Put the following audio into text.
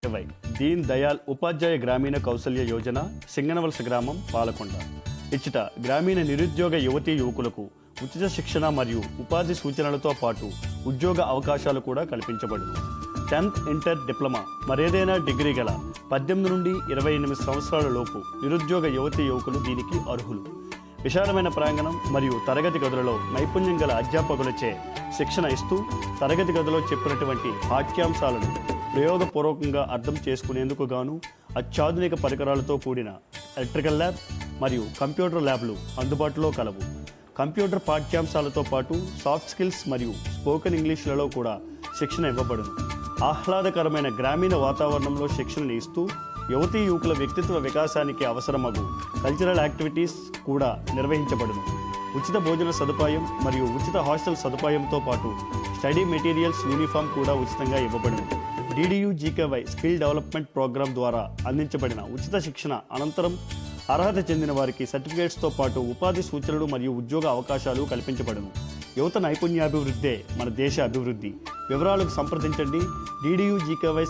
Why Deen Dayal Upadhyaya గ్రామీణ కౌశల్య యోజన సింగనవలస గ్రామం పాలకొండ ఇచ్చట గ్రామీణ నిరుద్యోగ యువతీ యువకులకు ఉచిత శిక్షణ మరియు ఉపాధి సూచనలతో పాటు ఉద్యోగ అవకాశాలు కూడా కల్పించబడును. 10th ఇంటర్ డిప్లొమా మరేదైనా డిగ్రీ గల 18 నుండి 28 సంవత్సరాల లోపు నిరుద్యోగ యువతీ యువకులు దీనికి అర్హులు. విశాలమైన ప్రాంగణం మరియు తరగతి గదులలో నైపుణ్యం గల అధ్యాపకులచే శిక్షణ ఇస్తూ తరగతి గదిలో చెప్పినటువంటి పాఠ్యాంశాలను ప్రయోగపూర్వకంగా అర్థం చేసుకునేందుకు గాను అత్యాధునిక పరికరాలతో కూడిన ఎలక్ట్రికల్ ల్యాబ్ మరియు కంప్యూటర్ ల్యాబ్లు అందుబాటులో కలవు. కంప్యూటర్ పాఠ్యాంశాలతో పాటు సాఫ్ట్ స్కిల్స్ మరియు స్పోకెన్ ఇంగ్లీష్లలో కూడా శిక్షణ ఇవ్వబడును. ఆహ్లాదకరమైన గ్రామీణ వాతావరణంలో శిక్షణను ఇస్తూ యువతీ యువకుల వ్యక్తిత్వ వికాసానికి అవసరమగు కల్చరల్ యాక్టివిటీస్ కూడా నిర్వహించబడును. ఉచిత భోజన సదుపాయం మరియు ఉచిత హాస్టల్ సదుపాయంతో పాటు స్టడీ మెటీరియల్స్ యూనిఫామ్ కూడా ఉచితంగా ఇవ్వబడును. DDU-GKY స్కిల్ డెవలప్మెంట్ ప్రోగ్రాం ద్వారా అందించబడిన ఉచిత శిక్షణ అనంతరం అర్హత చెందిన వారికి సర్టిఫికేట్స్తో పాటు ఉపాధి సూచనలు మరియు ఉద్యోగ అవకాశాలు కల్పించబడును. యువత నైపుణ్యాభివృద్ధే మన దేశ అభివృద్ధి. వివరాలకు సంప్రదించండి. DDU-GKY